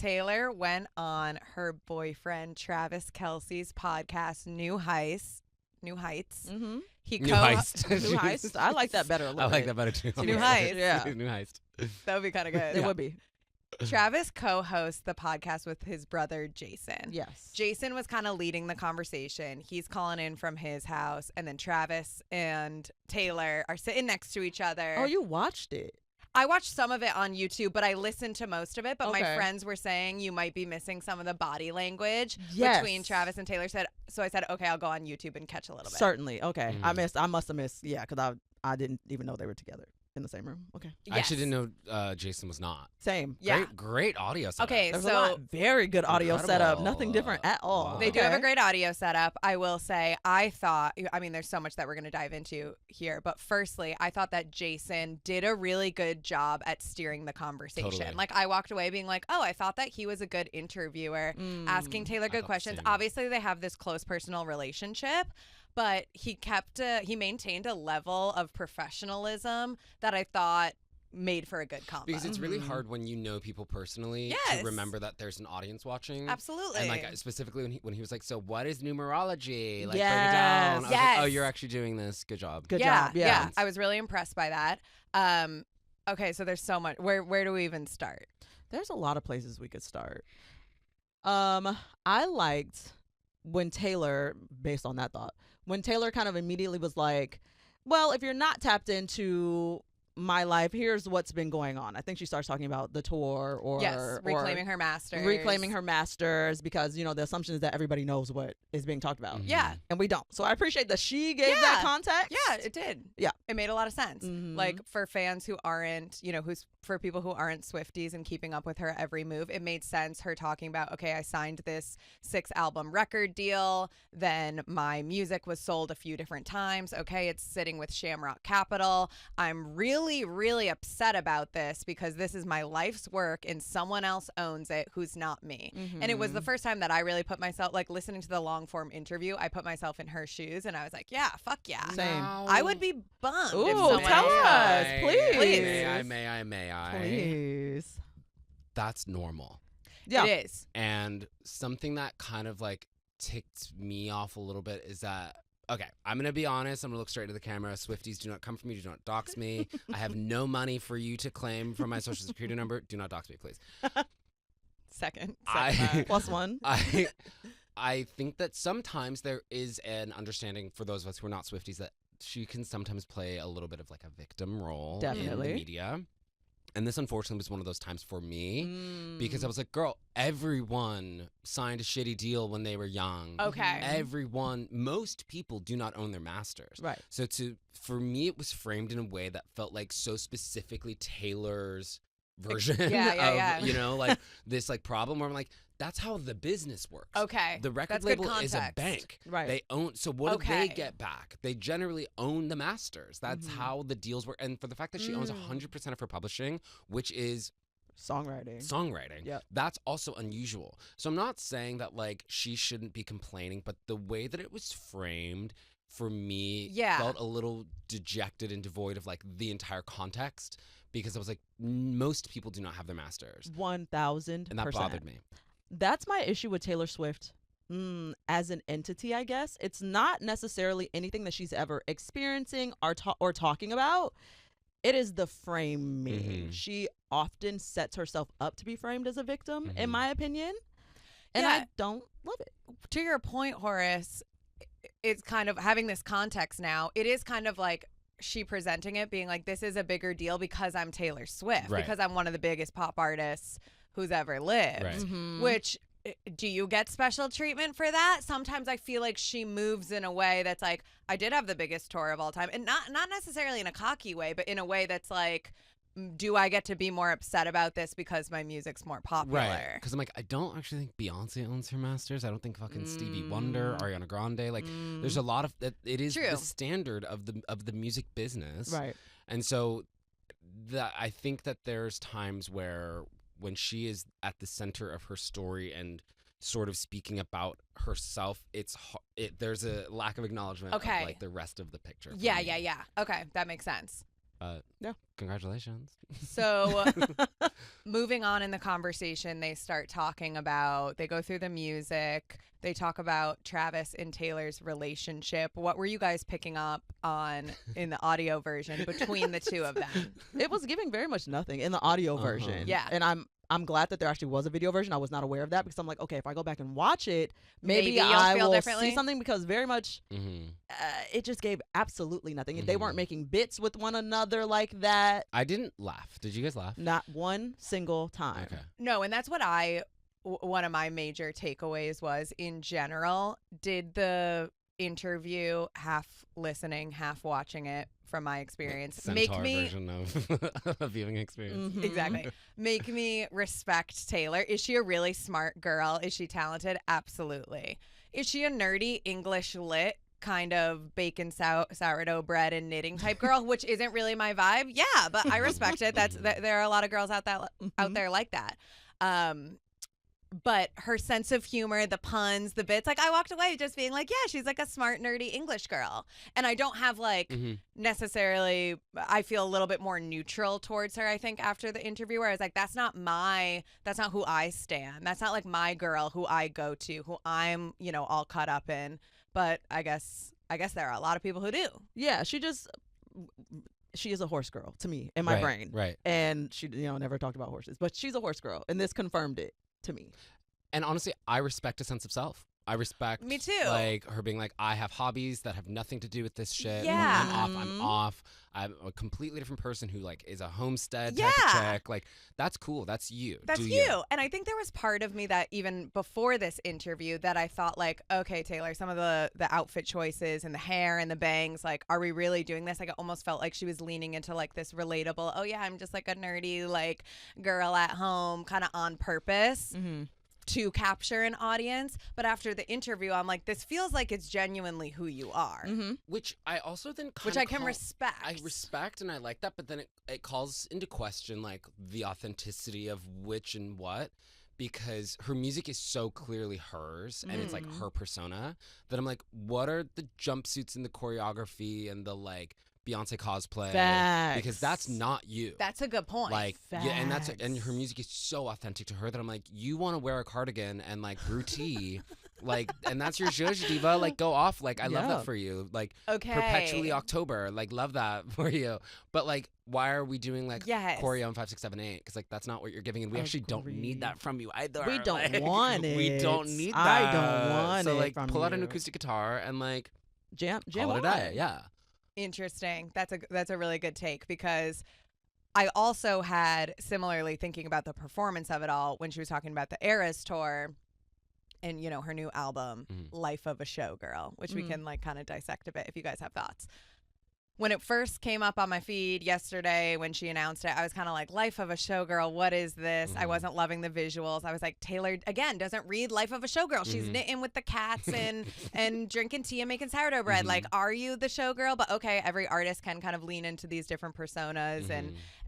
Taylor went on her boyfriend Travis Kelce's podcast, New Heights. Mm-hmm. New Heist. New Heist. I like that better a little I like bit. that better too. New Heist. Yeah. New Heist. That would be kind of good. It would be. Travis co-hosts the podcast with his brother Jason. Yes. Jason was kind of leading the conversation. He's calling in from his house, and then Travis and Taylor are sitting next to each other. Oh, you watched it? I watched some of it on YouTube, but I listened to most of it. But my Okay. friends were saying you might be missing some of the body language Yes. between Travis and Taylor. So I said, okay, I'll go on YouTube and catch a little bit. Certainly. Okay. Mhm. I must have missed. Yeah, because I didn't even know they were together in the same room. Okay. I actually didn't know Jason was not. Same. Yeah. Great audio setup. Okay, There's so a lot. Very good audio setup. Incredible. Nothing different at all. Wow. they do have a Okay. great audio setup. I will say, there's so much that we're going to dive into here. But firstly, I thought that Jason did a really good job at steering the conversation. Totally. Like, I walked away being like, oh, I thought that he was a good interviewer, asking Taylor I good thought the questions. same. Obviously, they have this close personal relationship. But he maintained a level of professionalism that I thought made for a good combo. Because it's really hard when you know people personally Yes. to remember that there's an audience watching. Absolutely. And like specifically when he was like, so what is numerology? Like break it Yes. down. I was like, oh, Yes. you're actually doing this. Good job. Good yeah, job. Yeah. I was really impressed by that. Okay, so there's so much. Where do we even start? There's a lot of places we could start. I liked when Taylor, based on that thought, when Taylor kind of immediately was like, well, if you're not tapped into my life, here's what's been going on. I think she starts talking about the tour or Reclaiming her masters. reclaiming her masters, because the assumption is that everybody knows what is being talked about. Mhm. Yeah, And we don't. So I appreciate that she gave that Yeah. context. yeah, it did. Yeah. It made a lot of sense. Mhm. Like, for fans who aren't, for people who aren't Swifties and keeping up with her every move, it made sense her talking about, okay, I signed this 6-album record deal, then my music was sold a few different times. Okay, it's sitting with Shamrock Capital. I'm really, really upset about this because this is my life's work and someone else owns it who's not me. And it was the first time that I really put myself, like, listening to the long form interview, I put myself in her shoes and I was like, yeah, fuck yeah. Same. I would be bummed if Ooh, someone tell else us, died. please. May I? Please. That's normal. Yeah. It is. And something that kind of like ticked me off a little bit is that, okay, I'm going to be honest. I'm going to look straight to the camera. Swifties, do not come for me. Do not dox me. I have no money for you to claim from my social security number. Do not dox me, please. Second. Plus one. I think that sometimes there is an understanding for those of us who are not Swifties that she can sometimes play a little bit of like a victim role in Definitely. the media. And this, unfortunately, was one of those times for me Mm. because I was like, girl, everyone signed a shitty deal when they were young. Okay. Most people do not own their masters. Right. So for me, it was framed in a way that felt like so specifically Taylor's version Yeah. of, like this like problem where I'm like, that's how the business works. Okay. The record That's good label is a context. bank. Right. They own. So what do Okay. they get back? They generally own the masters. That's Mhm. how the deals work. And for the fact that she owns 100% of her publishing, which is Songwriting. Yep. that's also unusual. So I'm not saying that like she shouldn't be complaining, but the way that it was framed for me Yeah. felt a little dejected and devoid of like the entire context, because I was like, most people do not have their masters. 1,000%. And that bothered me. That's my issue with Taylor Swift as an entity, I guess. It's not necessarily anything that she's ever experiencing or talking about. It is the framing. Mhm. She often sets herself up to be framed as a victim, in Mhm. my opinion. And Yeah. I don't love it. To your point, Horace, it's kind of having this context now. It is kind of like she presenting it being like, this is a bigger deal because I'm Taylor Swift, Right. because I'm one of the biggest pop artists who's ever lived. Right. Mm-hmm. Which, do you get special treatment for that? Sometimes I feel like she moves in a way that's like, I did have the biggest tour of all time. And not necessarily in a cocky way, but in a way that's like, do I get to be more upset about this because my music's more popular? Right. Because I'm like, I don't actually think Beyonce owns her masters. I don't think fucking Stevie Wonder, Ariana Grande. Like, there's a lot of that. It is True. the standard of the music business. Right. And so I think that there's times where when she is at the center of her story and sort of speaking about herself, there's a lack of acknowledgement Okay. of like the rest of the picture. for Yeah. me. Okay, that makes sense. but Yeah. congratulations. So moving on in the conversation, they start talking about, they go through the music. They talk about Travis and Taylor's relationship. What were you guys picking up on in the audio version between the two of them? It was giving very much nothing in the audio version. Yeah. And I'm glad that there actually was a video version. I was not aware of that because I'm like, okay, if I go back and watch it, maybe you'll I feel will differently. see something, because very much it just gave absolutely nothing. They weren't making bits with one another like that. I didn't laugh. Did you guys laugh? Not one single time. Okay. No, and that's what one of my major takeaways was in general. Did the interview, half listening, half watching it from my experience, make Centaur me version of a viewing experience. Mhm. exactly make me respect Taylor? Is she a really smart girl? Is she talented? Absolutely. Is she a nerdy English lit kind of bacon sourdough bread and knitting type girl, which isn't really my vibe? Yeah, but I respect it. There are a lot of girls out there like that. But her sense of humor, the puns, the bits, like I walked away just being like, yeah, she's like a smart, nerdy English girl. And I don't have like necessarily, I feel a little bit more neutral towards her, I think, after the interview, where I was like, that's not who I stand. That's not like my girl who I go to, who I'm, all caught up in. But I guess there are a lot of people who do. Yeah, she is a horse girl to me in my brain. Right. And she, never talked about horses, but she's a horse girl. And this confirmed it to me. And honestly, I respect a sense of self. I respect Me too. like her being like, I have hobbies that have nothing to do with this shit. Yeah. I'm off. I'm a completely different person who like is a homestead type Yeah. of chick. Like that's cool. That's you. That's Do you. And I think there was part of me that even before this interview that I thought like, okay, Taylor, some of the outfit choices and the hair and the bangs, like, are we really doing this? Like, it almost felt like she was leaning into like this relatable, oh yeah, I'm just like a nerdy like girl at home kind of on purpose. To capture an audience. But after the interview, I'm like, this feels like it's genuinely who you are. Which I also then Which I can respect. I respect and I like that, but then it calls into question like the authenticity of which and what, because her music is so clearly hers and it's like her persona that I'm like, what are the jumpsuits and the choreography and the like Beyonce cosplay? Facts. Because that's not you. That's a good point. Like, Facts. yeah, and her music is so authentic to her that I'm like, you want to wear a cardigan and like brew tea, like, and that's your zhuzh diva. Like, go off. Like, I love that for you. Like, okay. Perpetually October. Like, love that for you. But like, why are we doing like choreo in 5, 6, 7, 8? Because like that's not what you're giving, and we actually don't need that from you either. We don't like, want it. We don't need that. I don't want so, it. like, from pull out an you. acoustic guitar and like jam call it a on. day. Yeah. Interesting. That's a really good take, because I also had similarly thinking about the performance of it all when she was talking about the Eras tour and her new album Life of a Showgirl, which we can like kind of dissect a bit if you guys have thoughts. When it first came up on my feed yesterday when she announced it, I was kind of like, Life of a Showgirl, what is this? I wasn't loving the visuals. I was like, Taylor, again, doesn't read Life of a Showgirl. She's knitting with the cats and drinking tea and making sourdough bread. Like, are you the showgirl? But okay, every artist can kind of lean into these different personas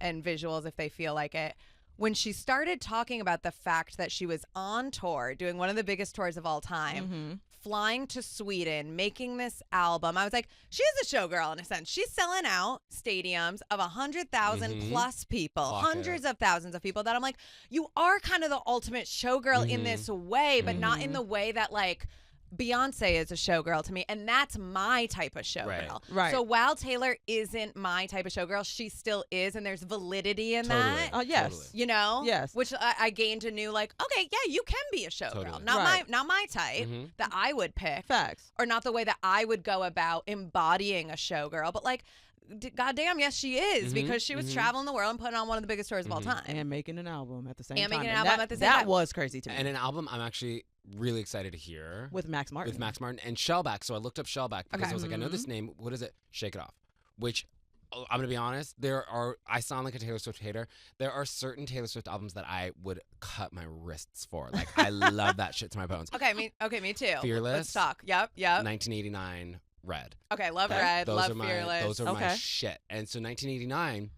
and visuals if they feel like it. When she started talking about the fact that she was on tour, doing one of the biggest tours of all time, flying to Sweden, making this album, I was like, she is a showgirl in a sense. She's selling out stadiums of 100,000 plus people, hundreds of thousands of people, that I'm like, you are kind of the ultimate showgirl in this way, but not in the way that like Beyonce is a showgirl to me, and that's my type of showgirl. Right. So while Taylor isn't my type of showgirl, she still is, and there's validity in that. Yes. Totally. Yes. Which I gained a new like, okay, yeah, you can be a showgirl. Totally. Not my type that I would pick. Facts. Or not the way that I would go about embodying a showgirl, but like, goddamn, yes, she is, because she was traveling the world and putting on one of the biggest tours of all time. And making an album at the same time. That was crazy to me. And an album I'm actually really excited to hear. With Max Martin. And Shellback. So I looked up Shellback because I was like, I know this name. What is it? Shake It Off. Which, I'm going to be honest, I sound like a Taylor Swift hater. There are certain Taylor Swift albums that I would cut my wrists for. Like, I love that shit to my bones. Okay, me too. Fearless. Let's talk. Yep. 1989. Red. Okay, love Red, love Fearless. Those are my shit. And so 1989,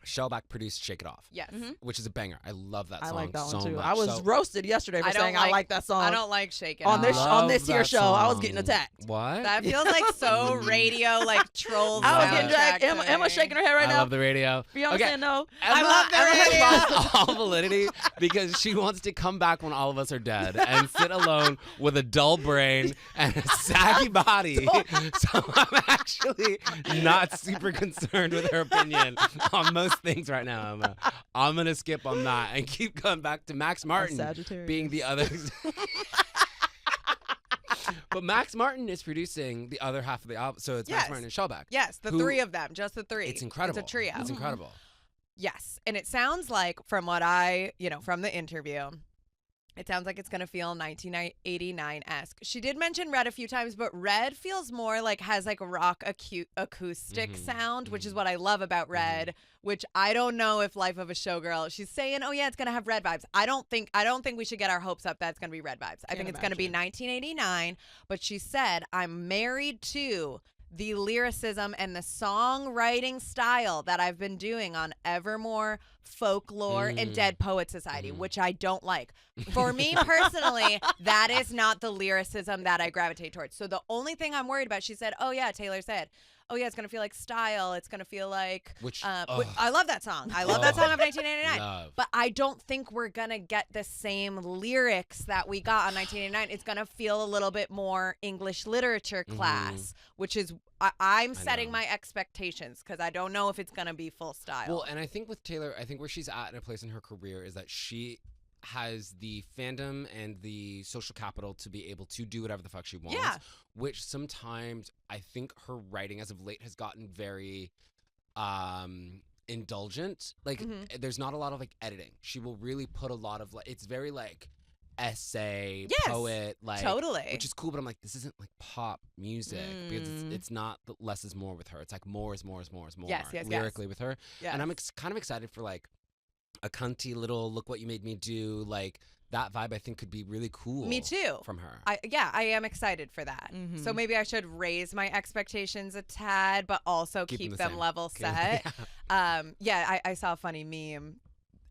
Shellback produced Shake It Off, Yes. which is a banger. I love that song I like that so one too. much. I was roasted yesterday for saying I like that song. I don't like Shake It on Off. this Love year's that show. I was song. getting attacked. What? That feels like so radio, like trolls. I was getting soundtrack dragged. to Emma's me. shaking her head right I now. love the radio. Fiona saying no. I love the Emma radio. has lost all validity because she wants to come back when all of us are dead and sit alone with a dull brain and a saggy body. So I'm actually not super concerned with her opinion on most things right now, Emma. I'm going to skip on that and keep going back to Max Martin Sagittarius. being the other. But Max Martin is producing the other half of the album. So it's Max Martin and Shellback. Yes, the three of them, just the three. It's incredible. It's a trio. It's incredible. Yes, and it sounds like, from what from the interview, it sounds like it's going to feel 1989-esque. She did mention Red a few times, but Red feels more like has like a rock acoustic sound, which is what I love about Red, which I don't know if Life of a Showgirl. She's saying, "Oh yeah, it's going to have Red vibes." I don't think we should get our hopes up that it's going to be Red vibes. I think it's going to be 1989, but she said, "I'm married to the lyricism and the songwriting style that I've been doing on Evermore, Folklore, and Dead Poet Society," which I don't like. For me personally, that is not the lyricism that I gravitate towards. So the only thing I'm worried about, she said, "Oh yeah," Taylor said, "Oh yeah, it's going to feel like Style. It's going to feel like," I love that song. I love that song of 1989. But I don't think we're going to get the same lyrics that we got on 1989. It's going to feel a little bit more English literature class, which is, I'm setting my expectations because I don't know if it's going to be full Style. Well, and I think with Taylor, I think where she's at in a place in her career is that she has the fandom and the social capital to be able to do whatever the fuck she wants. Yeah. Which sometimes I think her writing as of late has gotten very indulgent. Like there's not a lot of like editing. She will really put a lot of it's very like essay, poet, like totally, which is cool. But I'm like, this isn't like pop music because it's not the less is more with her. It's like more is more is more is more. Yes, lyrically with her. Yes. And I'm kind of excited for like a cunty little look what you made me do, like that vibe. I think could be really cool. Me too. From her. I am excited for that. So maybe I should raise my expectations a tad, but also keep them level set. I saw a funny meme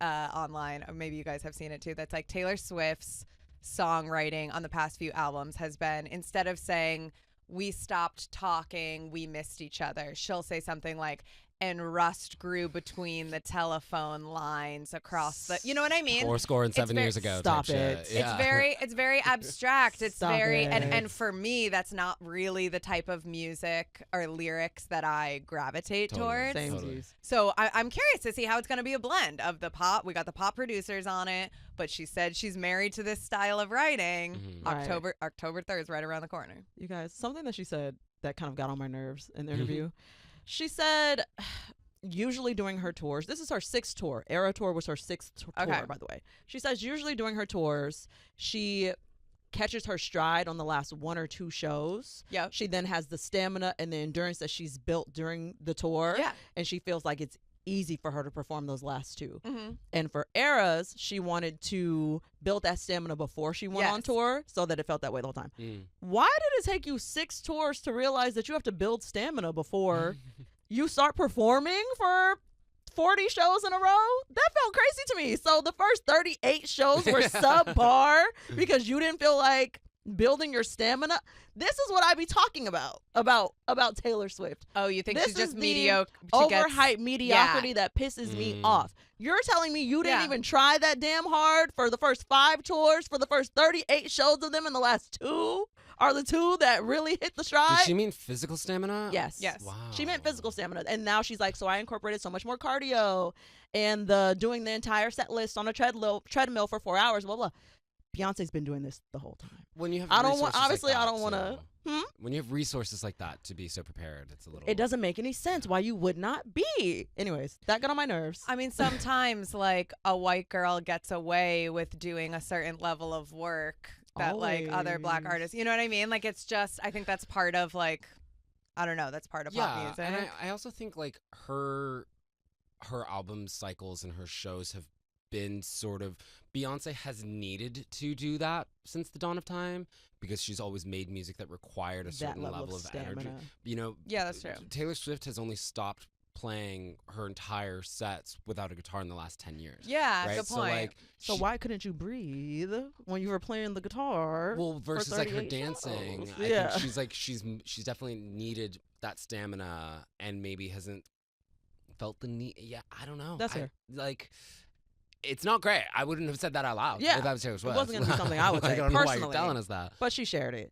online, or maybe you guys have seen it too, that's like Taylor Swift's songwriting on the past few albums has been, instead of saying "we stopped talking, we missed each other," she'll say something like, "and rust grew between the telephone lines across the," you know what I mean? 4 and 7 years ago. Stop type it. Shit. Yeah. It's very abstract. It's Stop very, it. and for me, that's not really the type of music or lyrics that I gravitate towards. Same. So I'm curious to see how it's going to be a blend of the pop. We got the pop producers on it, but she said she's married to this style of writing. October 3rd is right around the corner. You guys, something that she said that kind of got on my nerves in the interview. She said, usually doing her tours, this is her 6th tour. Era Tour was her 6th tour, by the way. She says usually doing her tours, she catches her stride on the last 1 or 2 shows. Yeah. She then has the stamina and the endurance that she's built during the tour. Yeah. And she feels like it's easy for her to perform those last 2. And for Eras, she wanted to build that stamina before she went on tour so that it felt that way the whole time. Why did it take you 6 tours to realize that you have to build stamina before you start performing for 40 shows in a row? That felt crazy to me. So the first 38 shows were subpar because you didn't feel like building your stamina. This is what I be talking about Taylor Swift. Oh, you think this she's just is mediocre? Overhyped mediocrity that pisses me off. You're telling me you didn't even try that damn hard for the first 5 tours, for the first 38 shows of them, and the last 2 are the 2 that really hit the stride? Did she mean physical stamina? Yes. Wow. She meant physical stamina. And now she's like, so I incorporated so much more cardio and doing the entire set list on a treadmill for 4 hours, blah, blah. Beyonce's been doing this the whole time. When you have I don't want to. When you have resources like that to be so prepared, it's a little. It doesn't make any sense why you would not be. Anyways, that got on my nerves. I mean, sometimes like a white girl gets away with doing a certain level of work that like other black artists, you know what I mean? Like it's just, I think that's part of like, I don't know, that's part of pop music. And I also think like her album cycles and her shows have been sort of, Beyonce has needed to do that since the dawn of time because she's always made music that required a certain level of energy. You know, yeah, that's true. Taylor Swift has only stopped playing her entire sets without a guitar in the last 10 years. Yeah, right? good So point. like, So why couldn't you breathe when you were playing the guitar? well, versus like her 38 dancing, shows? I Yeah. think she's definitely needed that stamina and maybe hasn't felt the need. Yeah, I don't know. That's fair. Like, it's not great. I wouldn't have said that out loud. Yeah. if I was Taylor Swift. wasn't gonna be something I would Like, say I don't know why you're personally. telling us that. But she shared it.